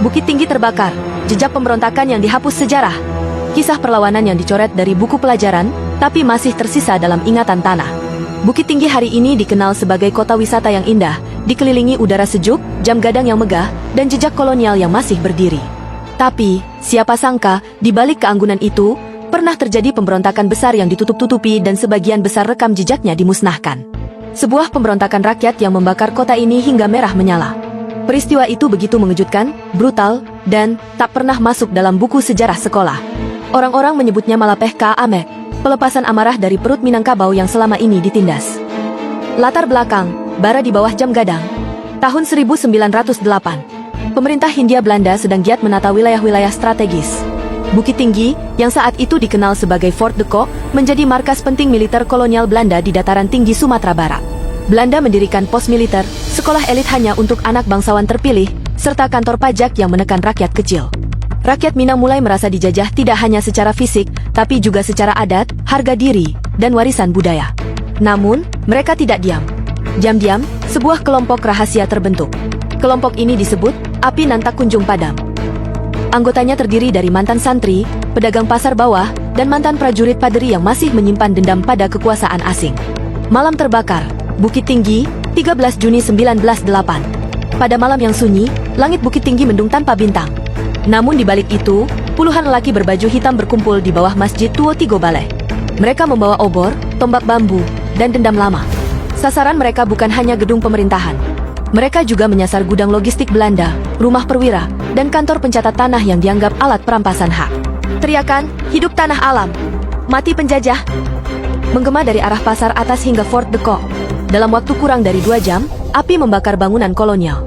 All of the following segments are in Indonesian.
Bukit Tinggi terbakar, jejak pemberontakan yang dihapus sejarah. Kisah perlawanan yang dicoret dari buku pelajaran, tapi masih tersisa dalam ingatan tanah. Bukit Tinggi hari ini dikenal sebagai kota wisata yang indah, dikelilingi udara sejuk, jam gadang yang megah, dan jejak kolonial yang masih berdiri. Tapi, siapa sangka, di balik keanggunan itu, pernah terjadi pemberontakan besar yang ditutup-tutupi dan sebagian besar rekam jejaknya dimusnahkan. Sebuah pemberontakan rakyat yang membakar kota ini hingga merah menyala. Peristiwa itu begitu mengejutkan, brutal, dan tak pernah masuk dalam buku sejarah sekolah. Orang-orang menyebutnya Malapeka Amek, pelepasan amarah dari perut Minangkabau yang selama ini ditindas. Latar belakang, bara di bawah jam gadang. Tahun 1908, pemerintah Hindia Belanda sedang giat menata wilayah-wilayah strategis. Bukit Tinggi, yang saat itu dikenal sebagai Fort de Kock, menjadi markas penting militer kolonial Belanda di dataran tinggi Sumatera Barat. Belanda mendirikan pos militer, sekolah elit hanya untuk anak bangsawan terpilih, serta kantor pajak yang menekan rakyat kecil. Rakyat Minang mulai merasa dijajah tidak hanya secara fisik, tapi juga secara adat, harga diri, dan warisan budaya. Namun, mereka tidak diam. Diam-diam, sebuah kelompok rahasia terbentuk. Kelompok ini disebut Api Nantak Kunjung Padam. Anggotanya terdiri dari mantan santri, pedagang pasar bawah, dan mantan prajurit paderi yang masih menyimpan dendam pada kekuasaan asing. Malam terbakar, Bukit Tinggi, 13 Juni 1908. Pada malam yang sunyi, langit Bukit Tinggi mendung tanpa bintang. Namun di balik itu, puluhan lelaki berbaju hitam berkumpul di bawah Masjid Tuo Tigo Baleh. Mereka membawa obor, tombak bambu, dan dendam lama. Sasaran mereka bukan hanya gedung pemerintahan. Mereka juga menyasar gudang logistik Belanda, rumah perwira, dan kantor pencatat tanah yang dianggap alat perampasan hak. Teriakan, "Hidup tanah alam! Mati penjajah!" menggema dari arah pasar atas hingga Fort de Kock. Dalam waktu kurang dari 2 jam, api membakar bangunan kolonial.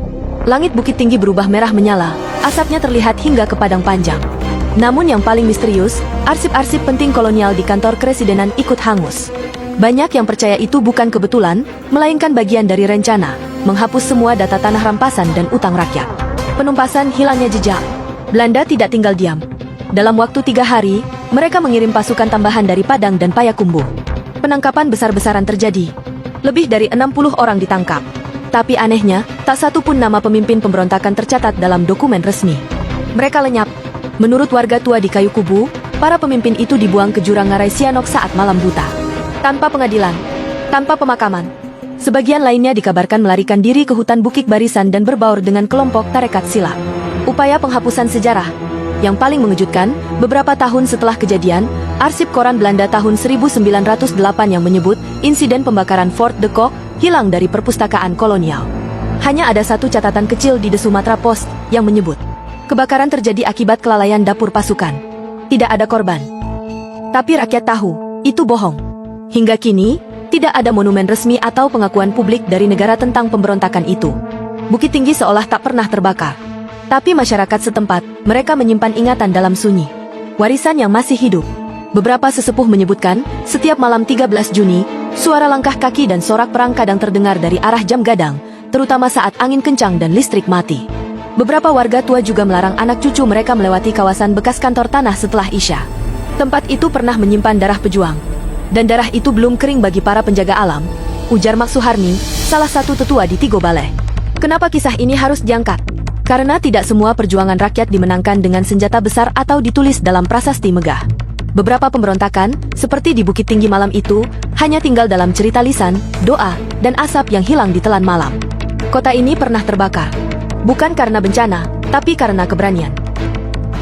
Langit Bukit Tinggi berubah merah menyala, asapnya terlihat hingga ke padang panjang. Namun yang paling misterius, arsip-arsip penting kolonial di kantor keresidenan ikut hangus. Banyak yang percaya itu bukan kebetulan, melainkan bagian dari rencana, menghapus semua data tanah rampasan dan utang rakyat. Penumpasan hilangnya jejak. Belanda tidak tinggal diam. Dalam waktu 3 hari, mereka mengirim pasukan tambahan dari Padang dan Payakumbuh. Penangkapan besar-besaran terjadi. Lebih dari 60 orang ditangkap. Tapi anehnya, tak satu pun nama pemimpin pemberontakan tercatat dalam dokumen resmi. Mereka lenyap. Menurut warga tua di Kayu Kubu, para pemimpin itu dibuang ke jurang Ngarai Sianok saat malam buta. Tanpa pengadilan, tanpa pemakaman. Sebagian lainnya dikabarkan melarikan diri ke hutan Bukit Barisan dan berbaur dengan kelompok Tarekat Silat. Upaya penghapusan sejarah. Yang paling mengejutkan, beberapa tahun setelah kejadian, arsip koran Belanda tahun 1908 yang menyebut insiden pembakaran Fort de Kock hilang dari perpustakaan kolonial. Hanya ada satu catatan kecil di The Sumatra Post yang menyebut kebakaran terjadi akibat kelalaian dapur pasukan. Tidak ada korban. Tapi rakyat tahu, itu bohong. Hingga kini, tidak ada monumen resmi atau pengakuan publik dari negara tentang pemberontakan itu. Bukit Tinggi seolah tak pernah terbakar. Tapi masyarakat setempat, mereka menyimpan ingatan dalam sunyi. Warisan yang masih hidup. Beberapa sesepuh menyebutkan, setiap malam 13 Juni, suara langkah kaki dan sorak perang kadang terdengar dari arah jam gadang, terutama saat angin kencang dan listrik mati. Beberapa warga tua juga melarang anak cucu mereka melewati kawasan bekas kantor tanah setelah Isya. Tempat itu pernah menyimpan darah pejuang. Dan darah itu belum kering bagi para penjaga alam, ujar Mak Suharni, salah satu tetua di Tigo Baleh. Kenapa kisah ini harus diangkat? Karena tidak semua perjuangan rakyat dimenangkan dengan senjata besar atau ditulis dalam prasasti megah. Beberapa pemberontakan, seperti di Bukit Tinggi malam itu, hanya tinggal dalam cerita lisan, doa, dan asap yang hilang ditelan malam. Kota ini pernah terbakar. Bukan karena bencana, tapi karena keberanian.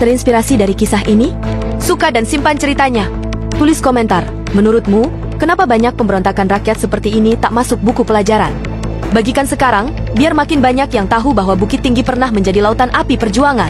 Terinspirasi dari kisah ini? Suka dan simpan ceritanya. Tulis komentar, menurutmu, kenapa banyak pemberontakan rakyat seperti ini tak masuk buku pelajaran? Bagikan sekarang, biar makin banyak yang tahu bahwa Bukit Tinggi pernah menjadi lautan api perjuangan.